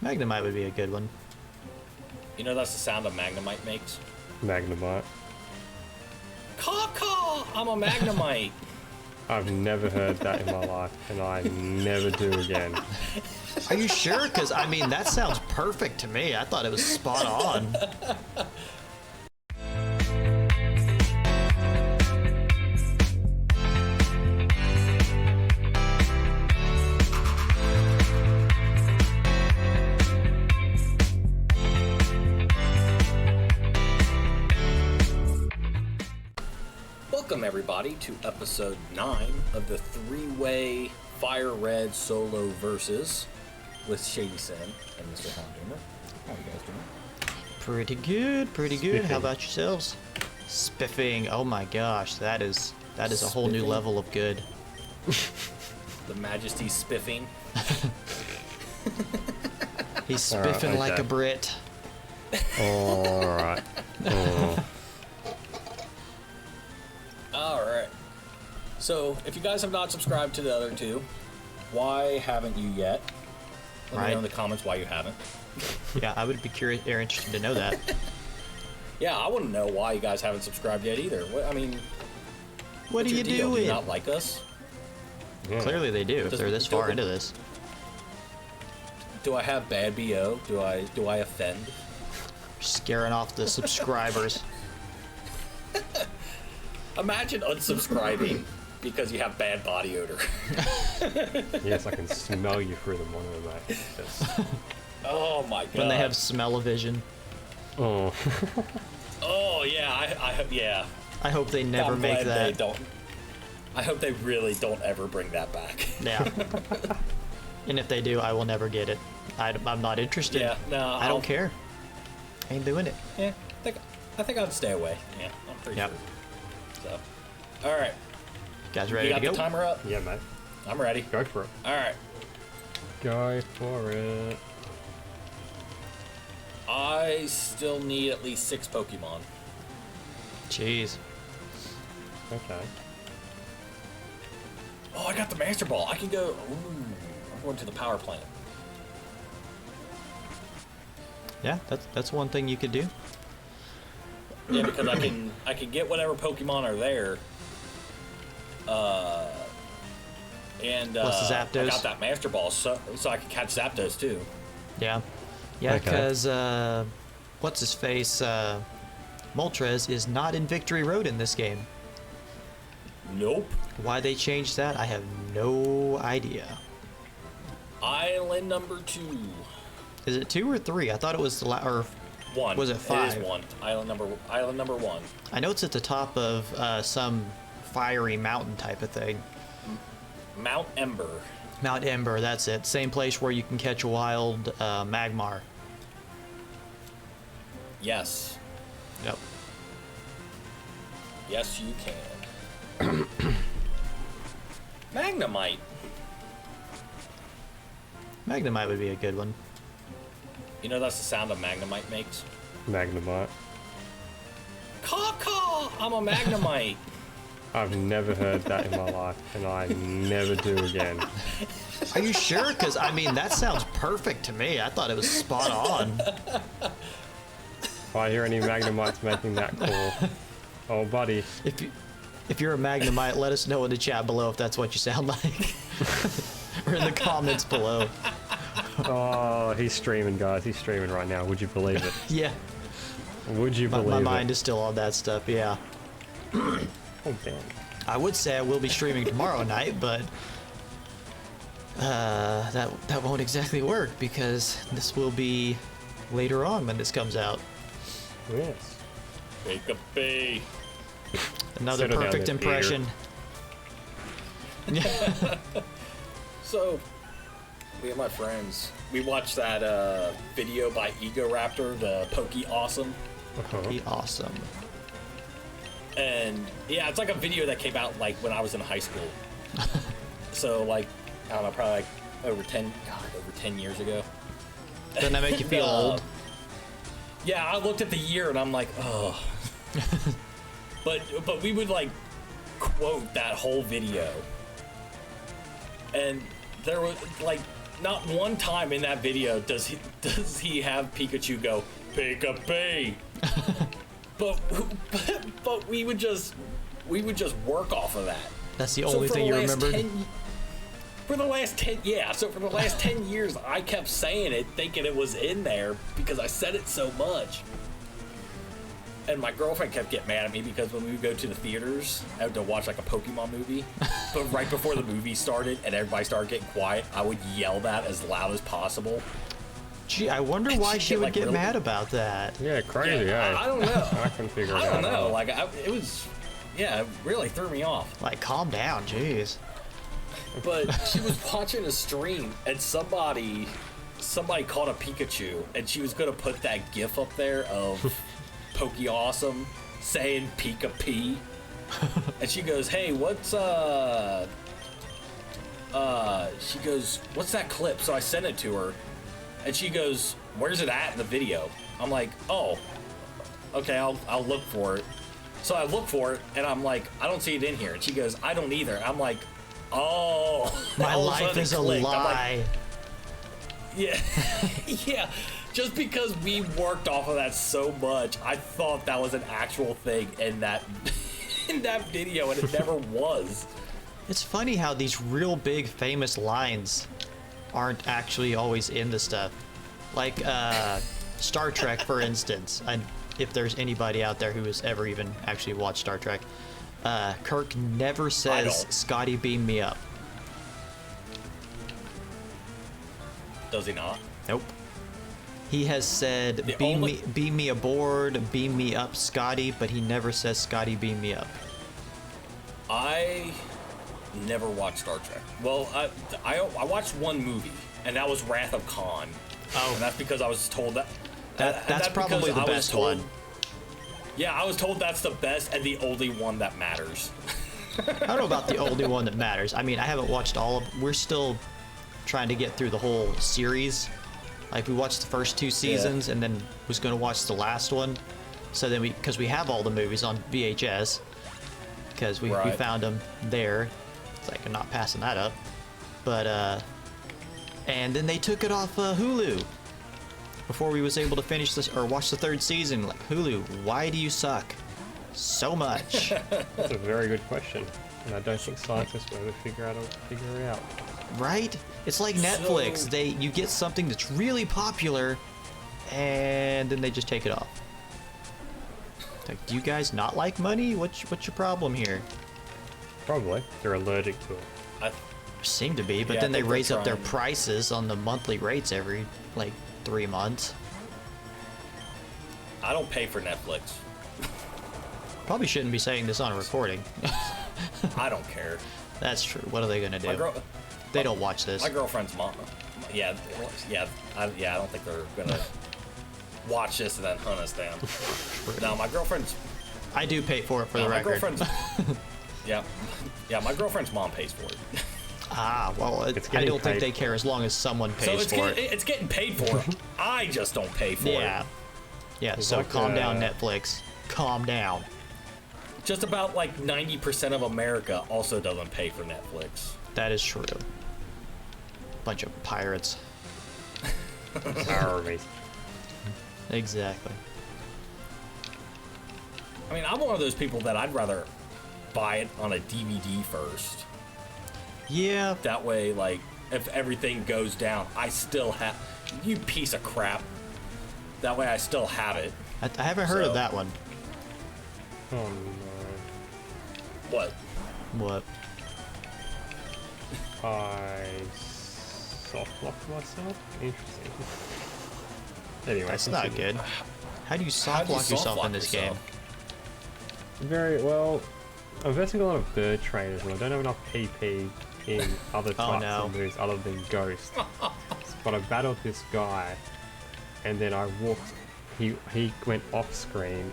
Magnemite would be a good one. You know that's the sound a Magnemite makes? Magnemite. Caw-caw! I'm a Magnemite! I've never heard that in my life, and I never do again. Are you sure? Because, I mean, that sounds perfect to me. I thought it was spot on. Welcome everybody to episode 9 of the three-way Firered solo versus with ShadySyn and Misterhoundoomer. How are you guys doing? Pretty good, pretty good. Spiffing. How about yourselves? Spiffing. Oh my gosh, that is a whole new Spiffing? level of good. The Majesty spiffing. He's spiffing okay. like a Brit. Alright. Oh. Alright. So, if you guys have not subscribed to the other two, why haven't you yet? Let me know in the comments why you haven't. Yeah, I would be curious or interested to know that. Yeah, I wouldn't know why you guys haven't subscribed yet either. I mean, What are what's you your deal? Do doing? you not like us? Yeah. Clearly they do, if Does- they're this far into this. Do I have bad BO? Do I offend? Scaring off the subscribers. Imagine unsubscribing because you have bad body odor. Yes, I can smell you through the monitor, mate. Yes. Oh my god. When they have smell-o-vision. Oh. Oh yeah, yeah. I hope they never I'm make glad that. They don't. I hope they really don't ever bring that back. Yeah. And if they do, I will never get it. I'm not interested. Yeah, no, I don't care. I ain't doing it. Yeah, I think I'd stay away. Yeah, I'm pretty Yep. sure. So, all right, Guys you ready got to go? the timer up? Yeah, mate. I'm ready. Go for it. All right, Go for it. I still need at least 6 Pokemon. Jeez. Okay. Oh, I got the Master Ball. I can go. Ooh, I'm going to the power plant. Yeah, that's one thing you could do. Yeah, because I can get whatever Pokemon are there. And Plus the I Zapdos. got that Master Ball, so I can catch Zapdos too. Yeah. Yeah, Okay. because, what's his face? Moltres is not in Victory Road in this game. Nope. Why they changed that, I have no idea. Island number 2. Is it 2 or 3? I thought it was or 1. Was it 5? It is 1. Island number 1. I know it's at the top of some fiery mountain type of thing. Mount Ember. Mount Ember, that's it. Same place where you can catch a wild Magmar. Yes. Yep. Yes, you can. Magnemite. Magnemite would be a good one. You know that's the sound a Magnemite makes? Magnemite. Caw-caw! I'm a Magnemite. I've never heard that in my life, and I never do again. Are you sure? Because, I mean, that sounds perfect to me. I thought it was spot on. If I hear any Magnemites making that call, oh buddy. If you're a Magnemite, let us know in the chat below if that's what you sound like. Or in the comments below. Oh, he's streaming, guys. He's streaming right now. Would you believe it? Yeah. Would you believe My it? mind is still on that stuff, yeah. Oh, damn. I would say I will be streaming tomorrow night, but that won't exactly work because this will be later on when this comes out. Yes. Make a bay. Another Settle down perfect there, impression. So, me and my friends, we watched that video by Egoraptor, the Pokey Awesome. Uh-huh. Be awesome. And yeah, it's like a video that came out like when I was in high school. So like, I don't know, probably like over 10 years ago. Doesn't that make you feel old? Yeah, I looked at the year and I'm like, oh. but we would like quote that whole video. And there was like not one time in that video does he have Pikachu go Pika-Pee. but we would just work off of that. That's the only thing you remembered? For the last 10, yeah. So for the last 10 years, I kept saying it, thinking it was in there because I said it so much. And my girlfriend kept getting mad at me because when we would go to the theaters, I had to watch like a Pokemon movie. But right before the movie started and everybody started getting quiet, I would yell that as loud as possible. Gee, I wonder why she would get mad about that. Yeah, crazy. Yeah, I don't know. I couldn't figure it out. I don't know. Like it was, yeah, it really threw me off. Like, calm down, jeez. But she was watching a stream and somebody caught a Pikachu and she was gonna put that GIF up there of Pokey Awesome saying Pika-Pee. And she goes, hey, what's she goes, what's that clip? So I sent it to her and she goes, where's it at in the video? I'm like, oh, okay, I'll look for it. So I look for it and I'm like, I don't see it in here. And she goes, I don't either. I'm like, oh, my life is a lie. Like, yeah. Yeah. Just because we worked off of that so much, I thought that was an actual thing in that video, and it never was. It's funny how these real big famous lines aren't actually always in the stuff. Like Star Trek, for instance. And if there's anybody out there who has ever even actually watched Star Trek, Kirk never says, Scotty, beam me up. Does he not? Nope. He has said, beam me aboard, beam me up, Scotty, but he never says, Scotty, beam me up. I never watched Star Trek. Well, I watched one movie, and that was Wrath of Khan. Oh. And that's because I was told that. That's probably the best one. Yeah, I was told that's the best and the only one that matters. I don't know about the only one that matters. I mean, I haven't watched all of... We're still trying to get through the whole series. Like, we watched the first 2 seasons and then was going to watch the last one. So then because we have all the movies on VHS, because we found them there. It's like, I'm not passing that up. But, and then they took it off Hulu before we was able to finish this or watch the 3rd season. Like, Hulu, why do you suck so much? That's a very good question. And I don't think scientists will ever figure it out. Right? It's like Netflix. You get something that's really popular, and then they just take it off. Like, do you guys not like money? What's your problem here? Probably. They're allergic to it. Seem to be, but then they raise up their prices on the monthly rates every, like, 3 months. I don't pay for Netflix. Probably shouldn't be saying this on a recording. I don't care. That's true. What are they gonna do? They don't watch this. My girlfriend's mom. Yeah, I don't think they're gonna watch this and then hunt us down. No, my girlfriend's. I do pay for it for the record. My girlfriend's. yeah, my girlfriend's mom pays for it. Ah, well, I don't think they care as long as someone pays for it. It's getting paid for. I just don't pay for it. Yeah. So calm down, Netflix. Calm down. Just about like 90% of America also doesn't pay for Netflix. That is true. Bunch of pirates. Armies. Exactly. I mean, I'm one of those people that I'd rather buy it on a DVD first. Yeah. That way, like, if everything goes down, I still have... You piece of crap. That way I still have it. I haven't heard of that one. Oh, no. What? What? I soft-locked myself? Interesting. Anyway. That's not good. How do you soft-lock yourself in this game? Very well. I'm investing a lot of bird trainers and I don't have enough PP in other types of moves other than Ghost. But I battled this guy and then I walked, he went off screen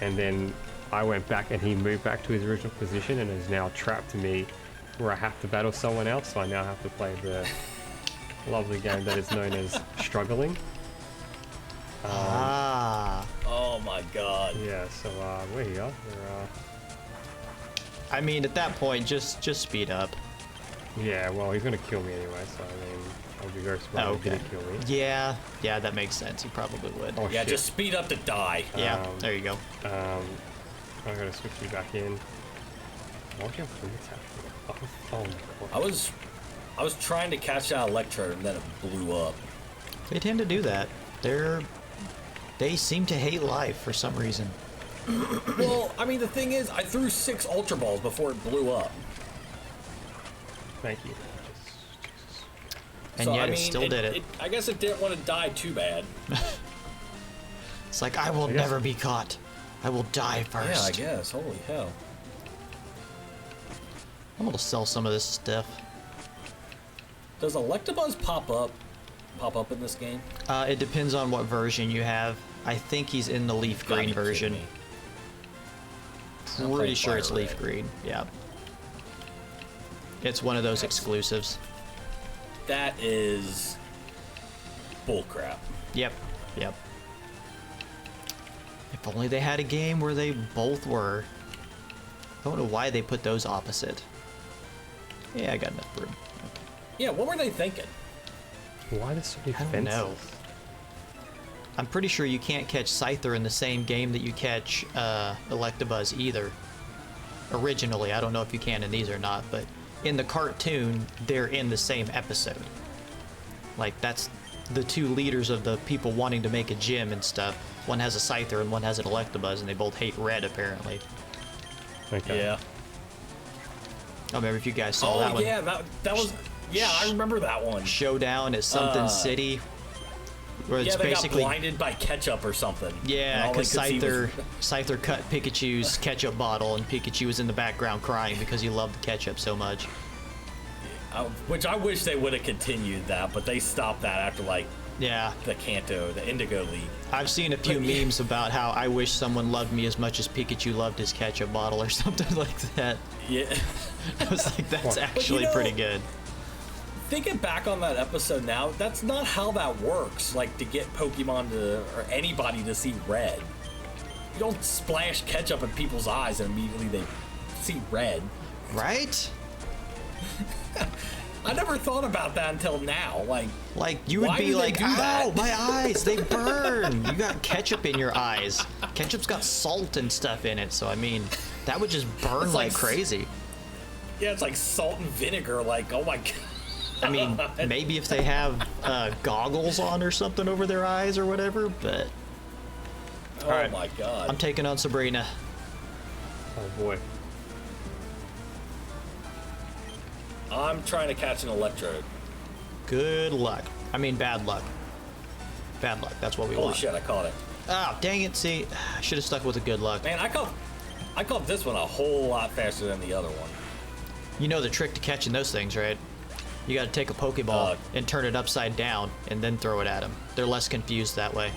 and then I went back and he moved back to his original position and has now trapped me where I have to battle someone else, so I now have to play the lovely game that is known as Struggling. Oh my god. Yeah, so where you are? I mean, at that point, just speed up. Yeah, well, he's gonna kill me anyway, so I mean, I'll be very smart if he didn't kill me. Yeah, that makes sense. He probably would. Oh, Yeah, shit. just speed up to die. Yeah, there you go. I'm gonna switch you back in. Why do you have limits actually? Oh my god. I was trying to catch that Electrode and then it blew up. They tend to do that. They seem to hate life for some reason. Well, I mean, the thing is, I threw 6 Ultra Balls before it blew up. Thank you. And So, yet I mean, it still did it. I guess it didn't want to die too bad. It's like, I will never be caught. I will die first. Yeah, I guess. Holy hell. I'm gonna sell some of this stuff. Does Electabuzz pop up in this game? It depends on what version you have. I think he's in the leaf green version. Pretty sure it's leaf green. Yeah. It's one of those exclusives. That is bullcrap. Yep. If only they had a game where they both were. I don't know why they put those opposite. Yeah, I got enough room. Okay. Yeah, what were they thinking? Why are there so many I don't fences? know. I'm pretty sure you can't catch Scyther in the same game that you catch Electabuzz either. Originally, I don't know if you can in these or not, but in the cartoon, they're in the same episode. Like, that's the two leaders of the people wanting to make a gym and stuff. One has a Scyther and one has an Electabuzz, and they both hate red, apparently. Okay. Yeah. I remember if you guys saw that one. Yeah, that was... Yeah, I remember that one. Showdown at something city. Where it's Yeah, they basically got blinded by ketchup or something. Yeah, because Scyther... Scyther cut Pikachu's ketchup bottle, and Pikachu was in the background crying because he loved the ketchup so much. Which I wish they would have continued that, but they stopped that after, like, Yeah. the Kanto, the Indigo League. I've seen a few memes about how I wish someone loved me as much as Pikachu loved his ketchup bottle or something like that. Yeah. I was like, that's actually pretty good. Thinking back on that episode now, that's not how that works. Like, to get Pokemon to, or anybody to see red. You don't splash ketchup in people's eyes and immediately they see red. Right? I never thought about that until now. Like you would why be do they like, do ow, that?" my eyes, they burn. You got ketchup in your eyes. Ketchup's got salt and stuff in it, so I mean, that would just burn It's like like crazy. Yeah, it's like salt and vinegar. Like, oh my god. I mean, maybe if they have goggles on or something over their eyes or whatever, but... Oh Alright. my god. I'm taking on Sabrina. Oh boy. I'm trying to catch an Electrode. Good luck. I mean, bad luck. Bad luck, that's what we Holy want. shit, I caught it. Oh, dang it, see, I should have stuck with the good luck. Man, I caught this one a whole lot faster than the other one. You know the trick to catching those things, right? You gotta take a Pokeball and turn it upside down and then throw it at them. They're less confused that way.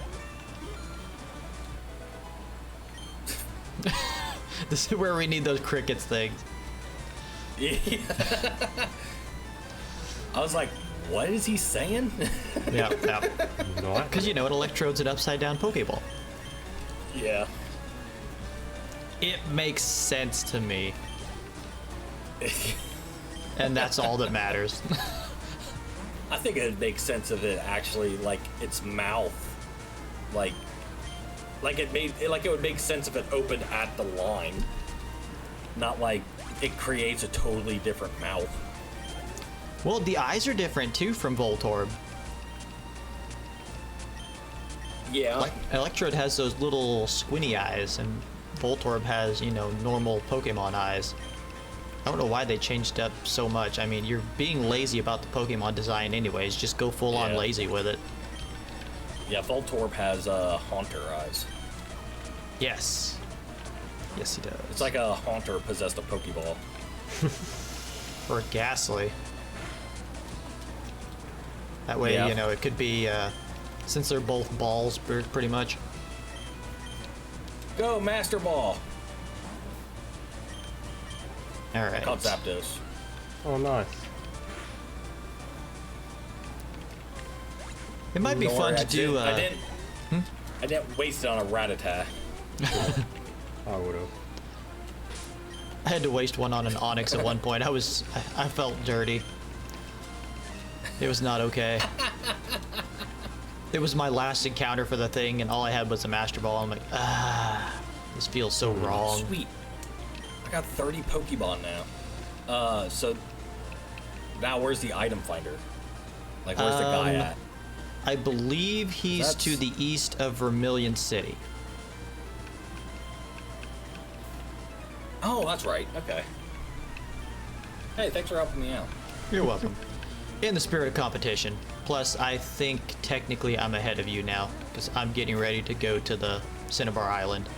This is where we need those crickets things. Yeah. I was like, what is he saying? Yeah. Not. Because you know, an Electrode's an upside down Pokeball. Yeah. It makes sense to me. And that's all that matters. I think it makes sense of it actually, like its mouth, like it would make sense if it opened at the line, not like it creates a totally different mouth. Well, the eyes are different too from Voltorb. Yeah. Electrode has those little squinty eyes, and Voltorb has, you know, normal Pokemon eyes. I don't know why they changed up so much. I mean, you're being lazy about the Pokemon design anyways. Just go full on lazy with it. Yeah, Voltorb has Haunter eyes. Yes. Yes, he does. It's like a Haunter possessed a Pokeball. Or Ghastly. That way, you know, it could be, since they're both balls, pretty much. Go, Master Ball! Alright. Caught Zapdos. Oh, nice. It might be fun to do, I didn't waste it on a Rattata. I would have. I had to waste one on an Onyx at one point. I felt dirty. It was not okay. It was my last encounter for the thing, and all I had was a Master Ball. I'm like, this feels so wrong. Sweet. I got 30 Pokemon now. So now where's the item finder? Like, where's the guy at? I believe he's to the east of Vermilion City. Oh, that's right. Okay. Hey, thanks for helping me out. You're welcome. In the spirit of competition. Plus, I think technically I'm ahead of you now, because I'm getting ready to go to the Cinnabar Island.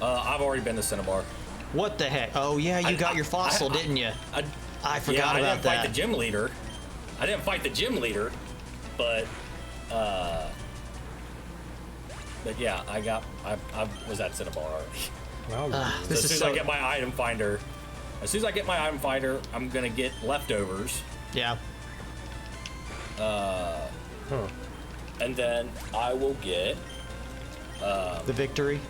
I've already been to Cinnabar. What the heck? Oh yeah, you got your fossil, didn't you? I forgot I about didn't that. fight the gym leader. I didn't fight the gym leader, but yeah, I was at Cinnabar already. Well, So as soon as I get my item finder, I'm gonna get leftovers. Yeah. And then I will get The victory.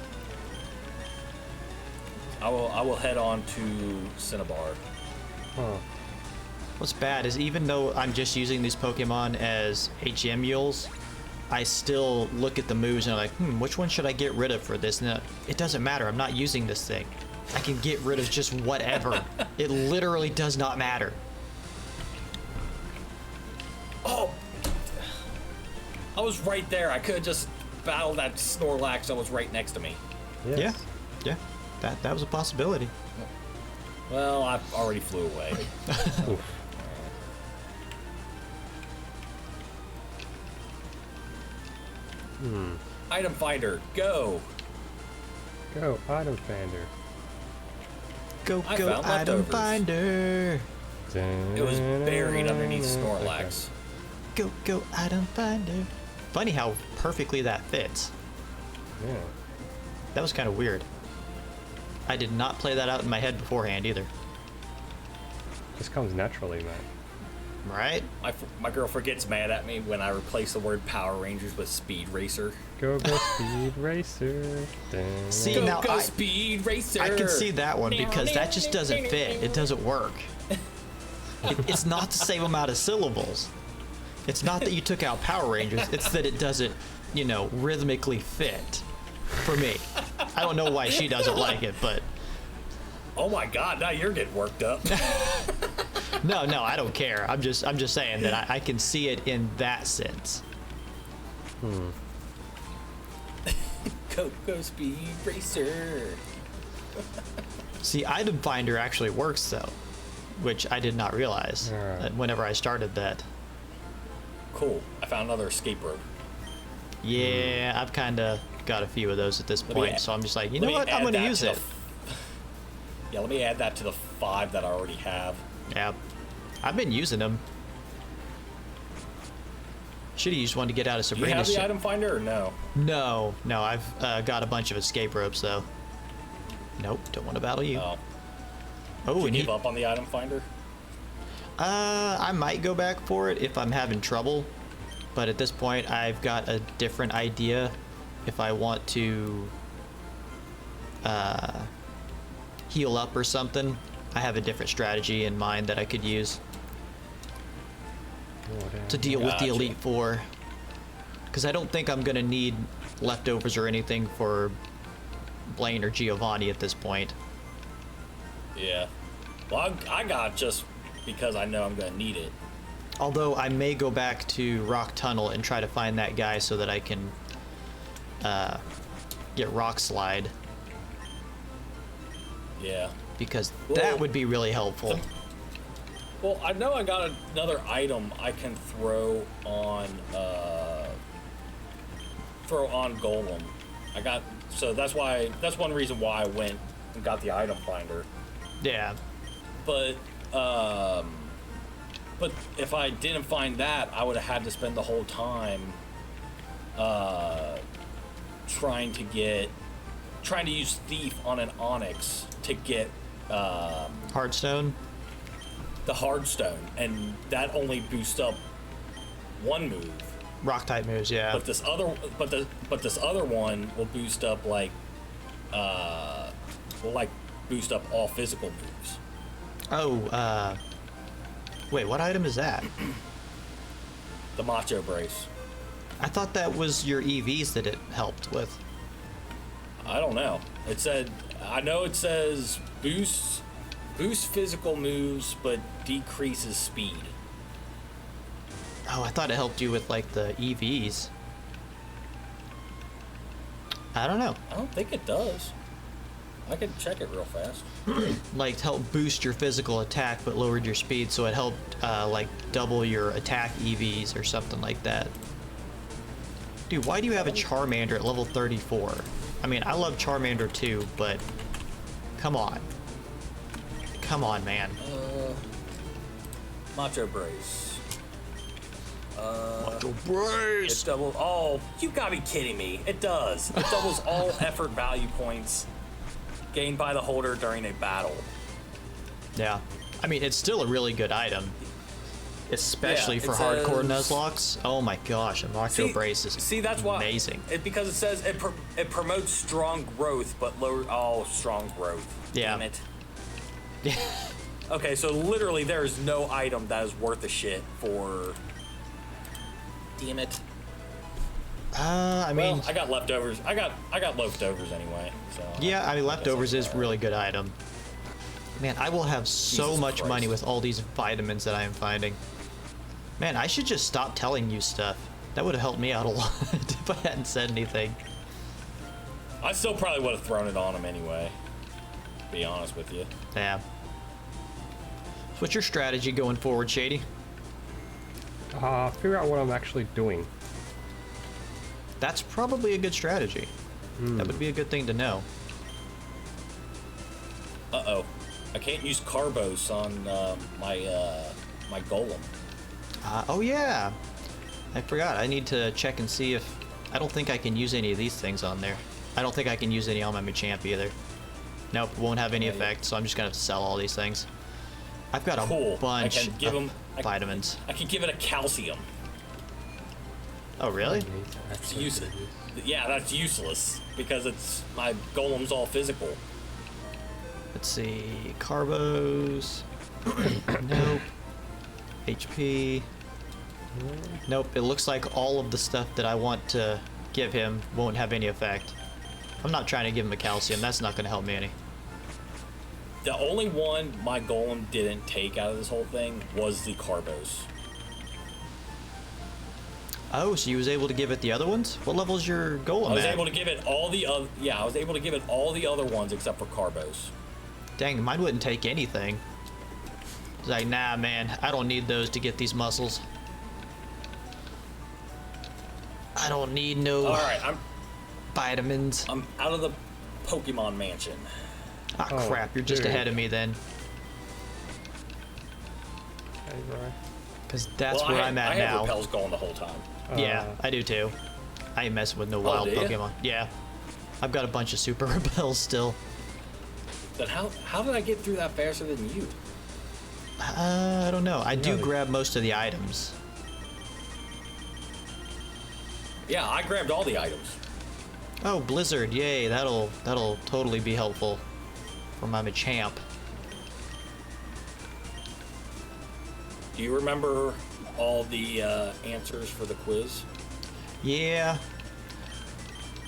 I will head on to Cinnabar. Huh. What's bad is even though I'm just using these Pokemon as HM mules, I still look at the moves and I'm like, which one should I get rid of for this? And it doesn't matter. I'm not using this thing. I can get rid of just whatever. It literally does not matter. Oh! I was right there. I could have just battled that Snorlax that was right next to me. Yes. Yeah. That was a possibility. Well, I already flew away. Item finder, go! Go, item finder. Go, I go, found item leftovers. finder. It was buried underneath Snorlax. Go, go, item finder. Funny how perfectly that fits. Yeah. That was kind of weird. I did not play that out in my head beforehand either. This comes naturally, man. Right? My girlfriend gets mad at me when I replace the word Power Rangers with Speed Racer. Go, go, speed racer. See, Go, now go, I- Speed Racer! I can see that one because that just doesn't fit. It doesn't work. It's not the same amount of syllables. It's not that you took out Power Rangers. It's that it doesn't, rhythmically fit for me. I don't know why she doesn't like it, but Oh my god, now you're getting worked up. no, I don't care. I'm just saying that I can see it in that sense. Go, Speed Racer! See, item finder actually works though, which I did not realize whenever I started that. Cool, I found another escape rope. Yeah, I've kind of got a few of those at this Let me point, add- so I'm just like, you let know me what? I'm add going to that use to it. Yeah, let me add that to the 5 that I already have. Yeah, I've been using them. Should've used one to get out of Do you have Sabrina's the ship. item finder or no? No, I've got a bunch of escape ropes though. Nope, don't want to battle you. Oh. Oh, Did and you he, give up on the item finder? I might go back for it if I'm having trouble, but at this point I've got a different idea. If I want to heal up or something, I have a different strategy in mind that I could use to deal with the Gotcha. Elite Four. Because I don't think I'm going to need leftovers or anything for Blaine or Giovanni at this point. Yeah. Well, I got just because I know I'm going to need it. Although I may go back to Rock Tunnel and try to find that guy so that I can get Rock Slide. Yeah. Because Well, that would be really helpful. Well, I know I got another item I can throw on Golem. So that's one reason why I went and got the item finder. Yeah. But if I didn't find that, I would have had to spend the whole time trying to use Thief on an Onyx to get Hearthstone. the Hardstone, and that only boosts up one move. Rock type moves, yeah. But this other one will boost up like boost up all physical moves. Oh, wait, what item is that? The Macho Brace. I thought that was your EVs that it helped with. I don't know. I know it says boost physical moves, but decreases speed. Oh, I thought it helped you with like the EVs. I don't know. I don't think it does. I can check it real fast. Like help boost your physical attack but lowered your speed, so it helped like double your attack EVs or something like that. Dude, why do you have a Charmander at level 34? I mean, I love Charmander too, but come on. Come on, man. Macho Brace. Macho Brace! It doubles. Oh, you gotta be kidding me. It does. It doubles all effort value points gained by the holder during a battle. Yeah. I mean, it's still a really good item. Especially Yeah, for it hardcore says- Nuzlocke. Oh my gosh, a Macho Brace is that's why amazing. because it says it promotes strong growth, but lower. Oh, strong growth. Yeah. Damn it. Yeah. Okay, so literally there is no item that is worth a shit for. Damn it. I mean, Well, I got leftovers. I got leftovers anyway. So yeah, I mean, leftovers is that's a really good item. Man, I will have so Jesus much Christ. money with all these vitamins that I am finding. Man, I should just stop telling you stuff. That would have helped me out a lot if I hadn't said anything. I still probably would have thrown it on him anyway. To be honest with you. Yeah. So what's your strategy going forward, Shady? Figure out what I'm actually doing. That's probably a good strategy. That would be a good thing to know. Uh-oh. I can't use Carbos on my Golem. Oh yeah, I forgot. I need to check and see if... I don't think I can use any of these things on there. I don't think I can use any on my Machamp either. Nope, won't have any effect, so I'm just gonna have to sell all these things. I've got a Cool. bunch I can give of him vitamins. I can give it a calcium. Oh really? It's useless. Yeah, that's useless because it's my Golem's all physical. Let's see, Carbos. Nope. HP. Nope, it looks like all of the stuff that I want to give him won't have any effect. I'm not trying to give him a calcium, that's not going to help me any. The only one my Golem didn't take out of this whole thing was the Carbos. Oh, so you was able to give it the other ones? What level is your Golem I was at? able to give it all the other. Yeah, I was able to give it all the other ones except for Carbos. Dang, mine wouldn't take anything. It's like, nah, man, I don't need those to get these muscles. I don't need no All right, vitamins. I'm out of the Pokemon Mansion. Ah, Oh, crap, you're just dude. ahead of me then. Hey, bro. Because that's well, where I I'm at had now. Repels going the whole time. Yeah, I do too. I ain't messing with no wild do ya? Pokemon. Yeah. I've got a bunch of super repels still. Then how did I get through that faster than you? I don't know. I do Yeah. grab most of the items. Yeah, I grabbed all the items. Oh, Blizzard, yay, that'll totally be helpful for my Machamp. Do you remember all the answers for the quiz? Yeah.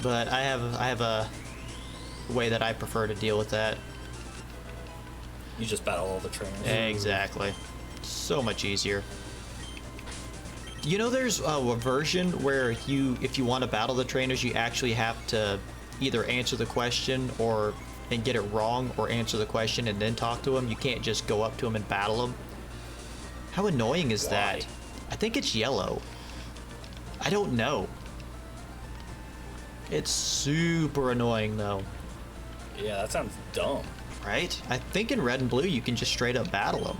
But I have a way that I prefer to deal with that. You just battle all the trainers. Exactly. So much easier. You know, there's a version where if you want to battle the trainers, you actually have to either answer the question and get it wrong, or answer the question and then talk to them. You can't just go up to them and battle them. How annoying is that? I think it's yellow. I don't know. It's super annoying though, Yeah, that sounds dumb. right? I think in red and blue you can just straight up battle them.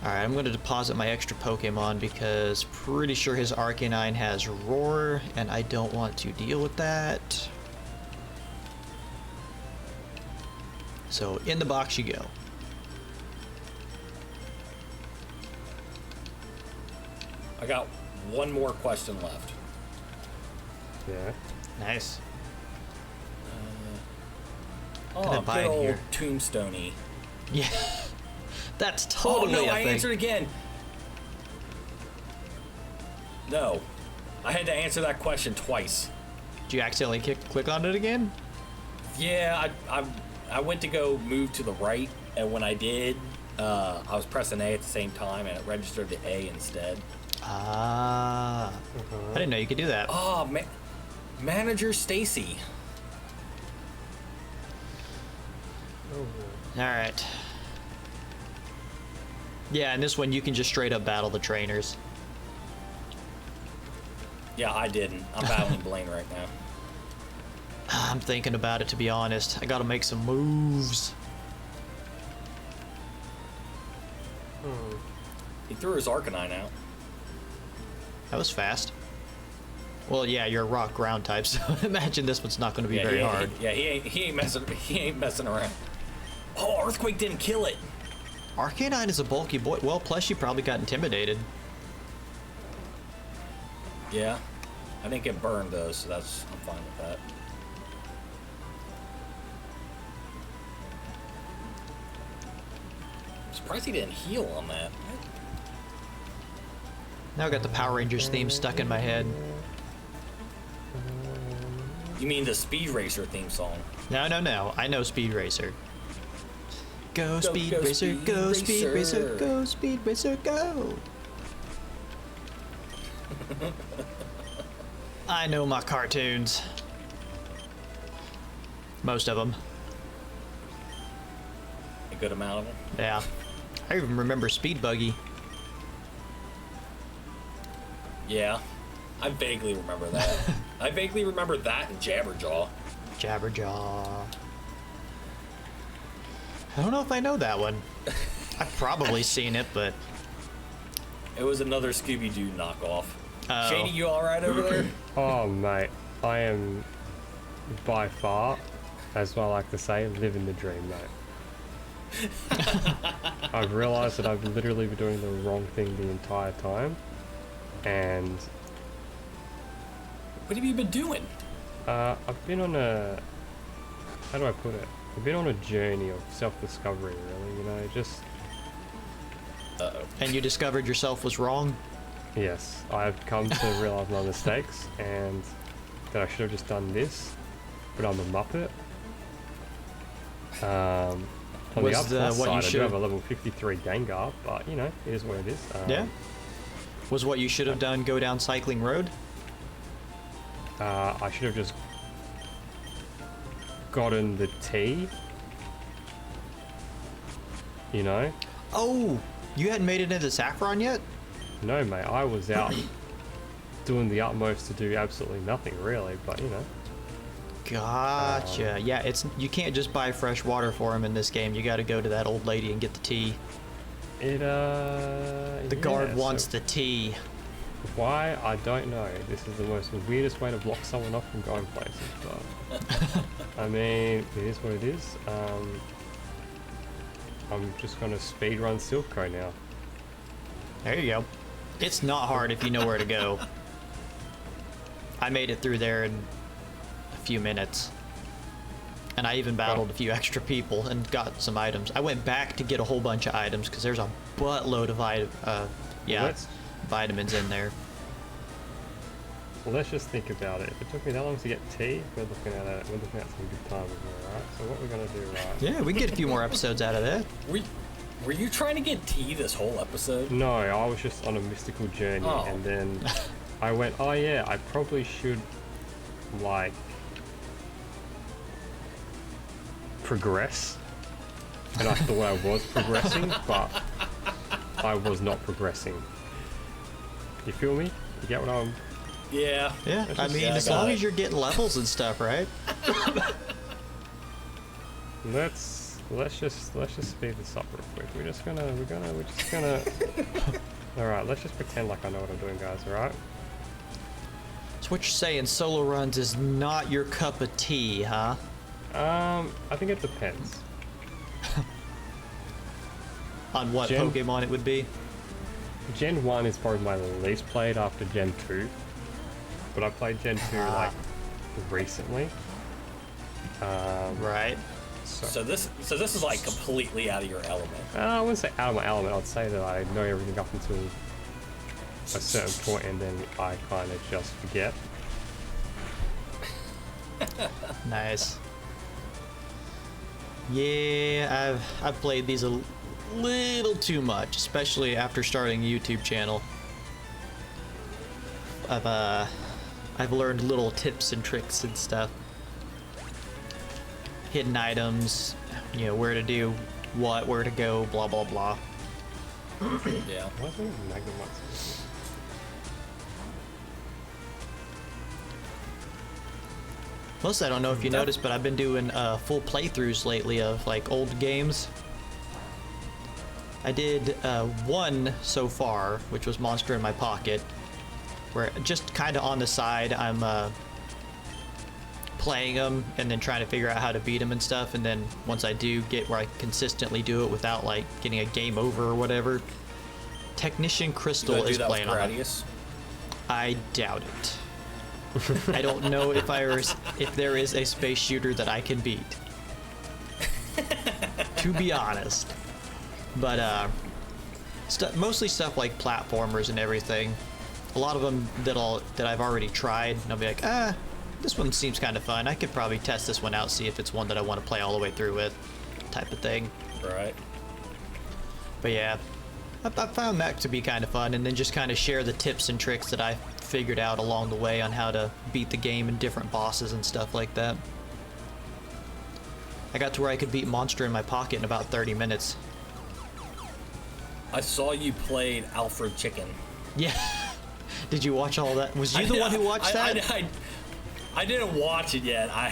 Alright, I'm going to deposit my extra Pokemon because pretty sure his Arcanine has Roar, and I don't want to deal with that. So, in the box you go. I got one more question left. Yeah. Nice. Oh, buy good it old here. tombstone-y. Yeah. That's Oh totally no, a I thing. answered again. No. I had to answer that question twice. Did you accidentally click on it again? Yeah, I went to go move to the right, and when I did, I was pressing A at the same time, and it registered the A instead. Ah. I didn't know you could do that. Oh, Manager Stacy. Alright. Yeah, in this one you can just straight up battle the trainers. Yeah, I didn't. I'm battling Blaine right now. I'm thinking about it, to be honest. I gotta make some moves. He threw his Arcanine out. That was fast. Well, yeah, you're a rock ground type, so imagine this one's not gonna be very hard. Yeah, he ain't messing around. Oh, Earthquake didn't kill it. Arcanine is a bulky boy. Well, plus you probably got intimidated. Yeah. I didn't get burned though, so I'm fine with that. I'm surprised he didn't heal on that. Now I got the Power Rangers theme stuck in my head. You mean the Speed Racer theme song? No, no, no. I know Speed Racer. Go Speed go Racer, Speed go Speed Racer, Racer. go Speed Racer, go! I know my cartoons. Most of them. A good amount of them. Yeah. I even remember Speed Buggy. Yeah. I vaguely remember that. I vaguely remember that and Jabberjaw. Jabberjaw. I don't know if I know that one. I've probably seen it, but... It was another Scooby-Doo knockoff. Oh. Shady, you alright over there? Oh, mate, I am by far, as I like to say, living the dream, mate. I've realised that I've literally been doing the wrong thing the entire time, and What have you been doing? I've been on a, how do I put it? I've been on a journey of self-discovery, really, you know, just, Uh-oh. And you discovered yourself was wrong? yes, I've come to realise my mistakes, and that I should have just done this, but I'm a Muppet. On Was the the- upside what you I do should- have a level 53 Gengar, but, you know, it is what it is. Yeah. Was what you should have done go down Cycling Road? I should have just gotten the T, you know? Oh! You hadn't made it into Saffron yet? No, mate, I was out doing the utmost to do absolutely nothing, really, but, you know. Gotcha. Yeah, it's you can't just buy fresh water for him in this game. You got to go to that old lady and get the tea. The guard wants the tea. Why? I don't know. This is the most weirdest way to block someone off from going places, but... I mean, it is what it is. I'm just gonna speedrun Silco now. There you go. It's not hard if you know where to go. I made it through there in a few minutes. And I even battled a few extra people and got some items. I went back to get a whole bunch of items because there's a buttload of vitamins in there. Well, let's just think about it. If it took me that long to get tea, we're looking at some good times here, right? So what we're gonna do, right? Yeah, we can get a few more episodes out of that. Were you trying to get tea this whole episode? No, I was just on a mystical journey, Oh. and then I went, oh yeah, I probably should, like, progress. And I thought I was progressing, but I was not progressing. You feel me? You get what I'm... Yeah. Yeah, I mean, I as got long it. as you're getting levels and stuff, right? Let's just speed this up real quick. We're just gonna Alright, let's just pretend like I know what I'm doing, guys, alright? So what you're saying, solo runs is not your cup of tea, huh? I think it depends. On what Gen- Pokemon it would be? Gen 1 is probably my least played after Gen 2. But I played Gen 2 like recently. Right. So this is like completely out of your element. I wouldn't say out of my element. I'd say that I know everything up until a certain point, and then I kind of just forget. Nice. Yeah, I've played these a little too much, especially after starting a YouTube channel. I've learned little tips and tricks and stuff. Hidden items, you know, where to do what, where to go, blah blah blah. Yeah. What's the Magnemite? Mostly, I don't know if you noticed, but I've been doing full playthroughs lately of like old games. I did one so far, which was Monster in My Pocket, where just kind of on the side I'm playing them and then trying to figure out how to beat them and stuff. And then once I do get where I consistently do it without like getting a game over or whatever, Technician Crystal is playing on it. I doubt it. I don't know if there is a space shooter that I can beat, to be honest. But mostly stuff like platformers and everything. A lot of them that I've already tried, and I'll be like, this one seems kind of fun. I could probably test this one out, see if it's one that I want to play all the way through with, type of thing. Right. But yeah, I found that to be kind of fun, and then just kind of share the tips and tricks that I figured out along the way on how to beat the game and different bosses and stuff like that. I got to where I could beat Monster in My Pocket in about 30 minutes. I saw you played Alfred Chicken. Yeah. Did you watch all that? Was you the one who watched that? I didn't watch it yet. I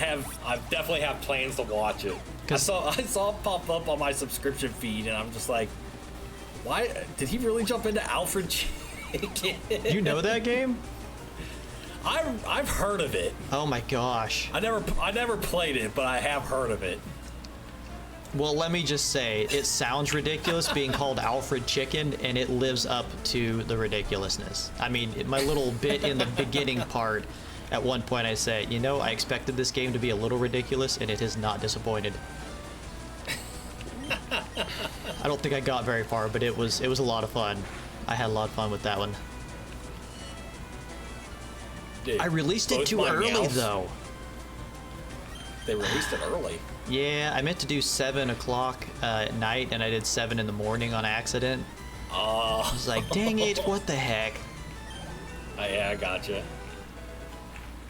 definitely have plans to watch it. I saw it pop up on my subscription feed, and I'm just like, why did he really jump into Alfred Chicken? You know that game? I've heard of it. Oh my gosh. I never played it, but I have heard of it. Well, let me just say, it sounds ridiculous being called Alfred Chicken, and it lives up to the ridiculousness. I mean, my little bit in the beginning part, at one point I say, you know, I expected this game to be a little ridiculous, and it has not disappointed. I don't think I got very far, but it was a lot of fun. I had a lot of fun with that one. Dude, I released it too early, though. They released it early. Yeah, I meant to do 7 o'clock at night, and I did 7 in the morning on accident. Oh. I was like, dang it, what the heck? Yeah, I gotcha.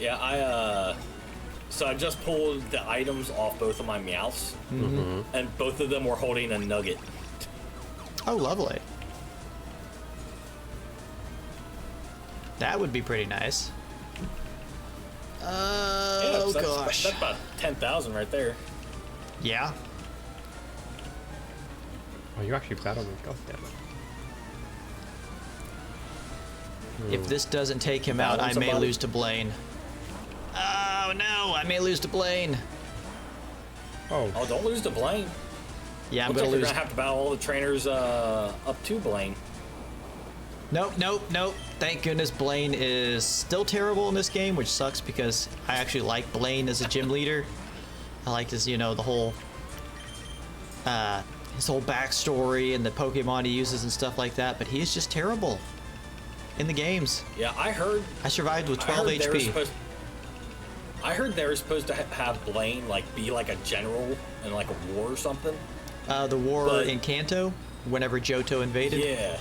Yeah, so I just pulled the items off both of my Meowths, and both of them were holding a nugget. Oh, lovely. That would be pretty nice. Oh, gosh. That's about 10,000 right there. Yeah. Oh, you actually battled me. God damn it. If this doesn't take him out, I may lose to Blaine. Oh, no. I may lose to Blaine. Oh, don't lose to Blaine. Yeah, I'm Looks going to like lose. you're going to have to battle all the trainers up to Blaine. Nope. Thank goodness Blaine is still terrible in this game, which sucks because I actually like Blaine as a gym leader. I like his, the whole, his whole backstory and the Pokemon he uses and stuff like that, but he is just terrible in the games. Yeah, I heard... I survived with 12 HP. I heard they were supposed to have Blaine, be like a general in, a war or something. The war in Kanto, whenever Johto invaded?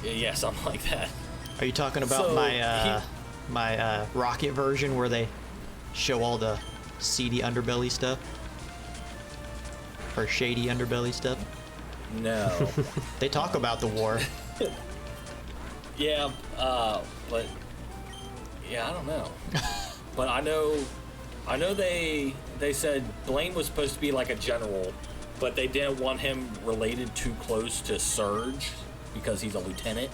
Yeah, something like that. Are you talking about my Rocket version where they show all the seedy underbelly stuff? Or shady underbelly stuff? No. They talk about the war. Yeah, but yeah, I don't know. But I know they said Blaine was supposed to be like a general, but they didn't want him related too close to Surge because he's a lieutenant.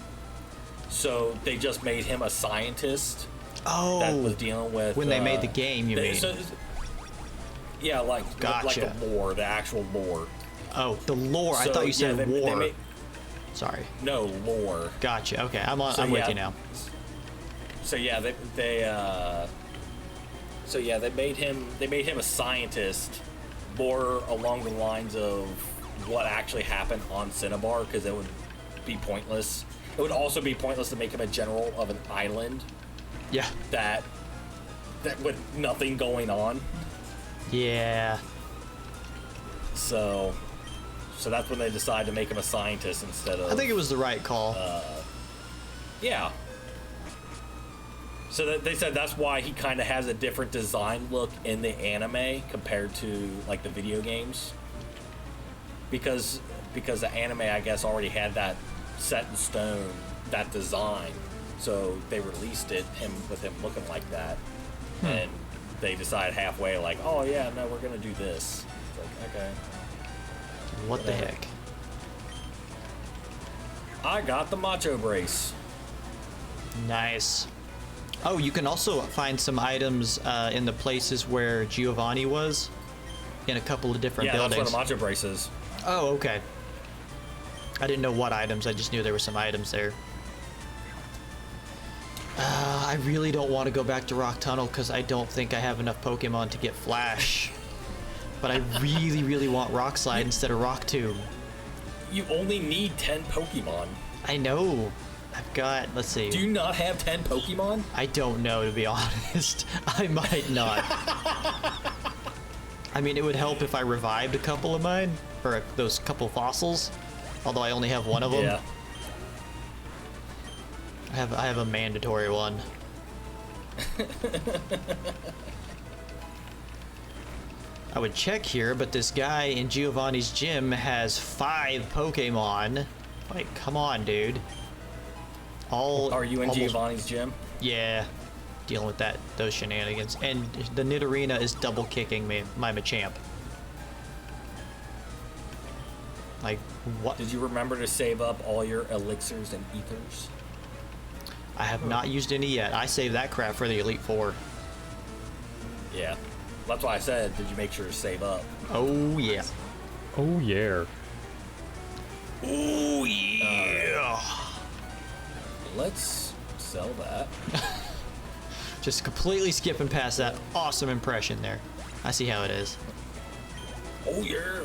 So they just made him a scientist. Oh, that was dealing with when they made the game, you mean? Yeah, gotcha. like the lore, the actual lore. Oh, the lore. I thought you said war. Sorry. No, lore. Gotcha. Okay, I'm with you now. So yeah, they made him a scientist more along the lines of what actually happened on Cinnabar, because it would be pointless. It would also be pointless to make him a general of an island. Yeah. That with nothing going on. Yeah. So that's when they decided to make him a scientist instead of... I think it was the right call. Yeah. So they said that's why he kind of has a different design look in the anime compared to like the video games. Because the anime, I guess, already had that set in stone, that design. So they released it with him looking like that. And they decided halfway like, oh yeah, no, we're gonna do this. It's like, okay. What the heck? I got the macho brace. Nice. Oh, you can also find some items in the places where Giovanni was, in a couple of different buildings. Yeah, that's where the macho brace is. Oh, okay. I didn't know what items. I just knew there were some items there. I really don't want to go back to Rock Tunnel because I don't think I have enough Pokemon to get Flash. But I really, really want Rock Slide instead of Rock Tomb. You only need 10 Pokemon. I know. I've got, let's see. Do you not have 10 Pokemon? I don't know, to be honest. I might not. I mean, it would help if I revived a couple of mine, or those couple fossils. Although I only have one of them. Yeah. I have a mandatory one. I would check here, but this guy in Giovanni's gym has 5 Pokemon. Like, come on, dude. Are you in Giovanni's gym? Yeah, dealing with those shenanigans. And the Nidorina is double kicking my Machamp. Like, what? Did you remember to save up all your elixirs and ethers? I have not used any yet. I saved that crap for the Elite Four. Yeah. That's why I said, did you make sure to save up? Oh, yeah. Oh, yeah. Oh, yeah. Let's sell that. Just completely skipping past that awesome impression there. I see how it is. Oh, yeah.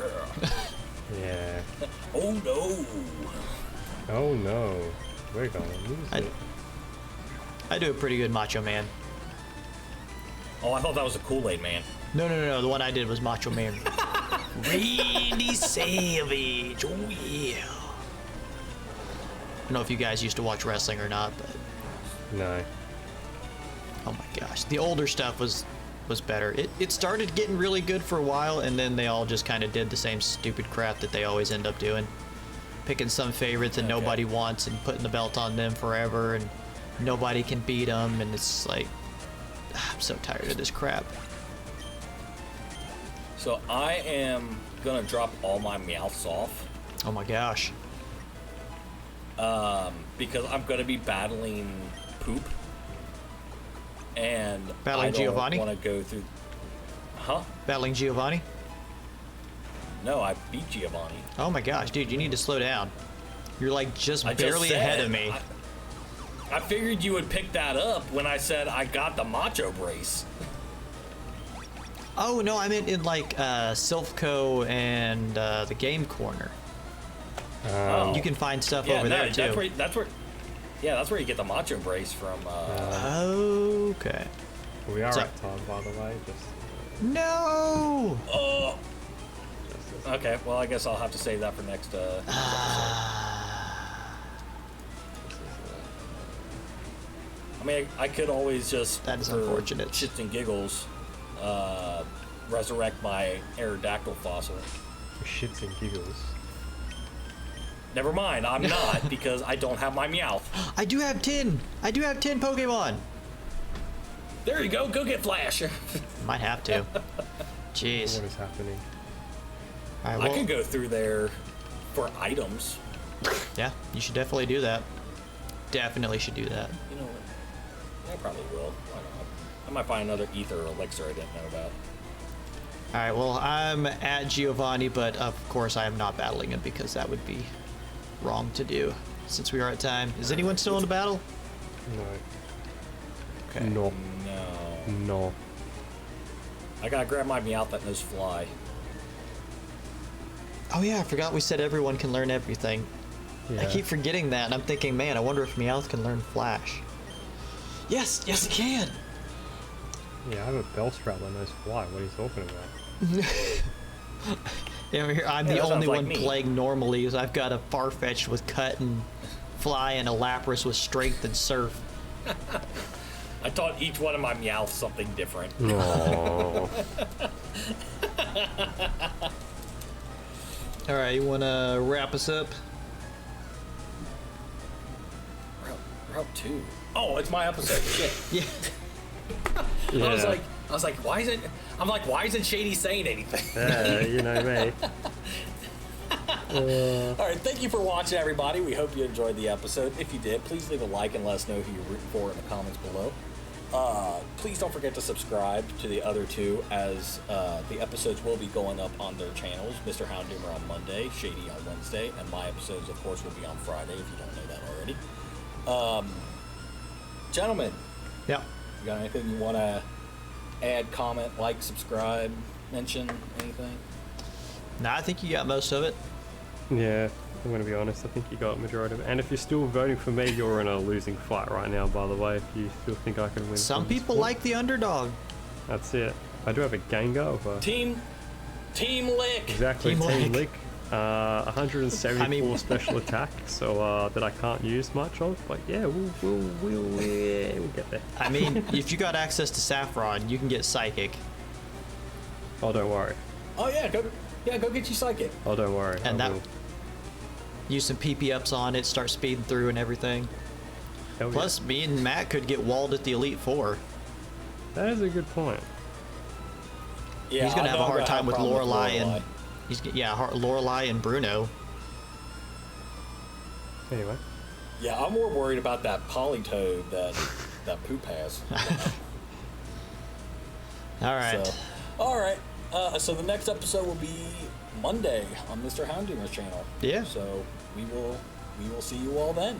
Yeah. Oh, no. Oh, no. We're going to lose it. I do a pretty good Macho Man. Oh, I thought that was a Kool-Aid Man. No. The one I did was Macho Man. Randy Savage. Oh, yeah. I don't know if you guys used to watch wrestling or not, but... No. Oh my gosh. The older stuff was better. It started getting really good for a while, and then they all just kind of did the same stupid crap that they always end up doing. Picking some favorites that nobody wants and putting the belt on them forever, and nobody can beat them, and it's like... I'm so tired of this crap. So I am gonna drop all my Meowths off. Oh my gosh. Because I'm gonna be battling Poop. And Battling Giovanni? I don't want to go through... Huh? Battling Giovanni? No, I beat Giovanni. Oh my gosh, dude, you need to slow down. You're like just I barely just said, ahead of me. I figured you would pick that up when I said I got the Macho Brace. Oh no, I meant in like Silphco and the Game Corner. You can find stuff over there too. That's where you get the Macho Brace from. Okay. We are at time, by the way. Just. No. Oh. Okay, well I guess I'll have to save that for next episode. I mean, I could always just, that is for unfortunate, shits and giggles, resurrect my Aerodactyl fossil. For shits and giggles. Never mind, I'm not, because I don't have my Meowth. I do have 10. I do have 10 Pokemon. There you go. Go get Flash. Might have to. Jeez. What is happening? All right, I can go through there for items. Yeah, you should definitely do that. Definitely should do that. You know what? I probably will. Why not? I might find another ether or elixir I didn't know about. Alright, well, I'm at Giovanni, but of course I am not battling him because that would be wrong to do since we are at time. Is anyone still in the battle? No. Okay. No. No. No. I gotta grab my Meowth that knows Fly. Oh yeah, I forgot we said everyone can learn everything. Yeah. I keep forgetting that, and I'm thinking, man, I wonder if Meowth can learn Flash. Yes, yes, it can. Yeah, I have a Bellstrap that knows Fly. What are you talking about? Yeah, I'm Yeah, the that only sounds like one me. playing normally, because I've got a Farfetch'd with Cut and Fly, and a Lapras with Strength and Surf. I taught each one of my Meowths something different. No. All right, you want to wrap us up? Route 2. Oh, it's my episode. Shit. Yeah. Yeah. I was like, why isn't ShadySyn saying anything? Yeah, you know me. All right, thank you for watching, everybody. We hope you enjoyed the episode. If you did, please leave a like and let us know who you're rooting for in the comments below. Please don't forget to subscribe to the other two, as the episodes will be going up on their channels. Misterhoundoomer on Monday, Shady on Wednesday, and my episodes, of course, will be on Friday, if you don't know that already. Gentlemen, Yeah. you got anything you want to add, comment, like, subscribe, mention, anything? Nah, I think you got most of it. Yeah, I'm gonna be honest. I think you got majority of it. And if you're still voting for me, you're in a losing fight right now. By the way, if you still think I can win, Some from this people sport. like the underdog. That's it. I do have a Gengar of a Team Lick! exactly Team Team Lick. Lick. 174 I mean- special attack, so that I can't use much of. But yeah, we'll get there. I mean, if you got access to Saffron, you can get Psychic. Oh, don't worry. Oh, yeah, go get you Psychic. Oh, don't worry. And I that will. use some PP ups on it, start speeding through and everything. Hell yeah. Plus, me and Matt could get walled at the Elite Four. That is a good point. Yeah, He's gonna I have a know hard I'm gonna time with have a problem Lorelei Lorelei. and Lorelei and Bruno. Anyway. Yeah, I'm more worried about that Polytoad that Poop has. All right. So, all right. So the next episode will be Monday on Mr. Houndoomer's channel. Yeah. So we will see you all then.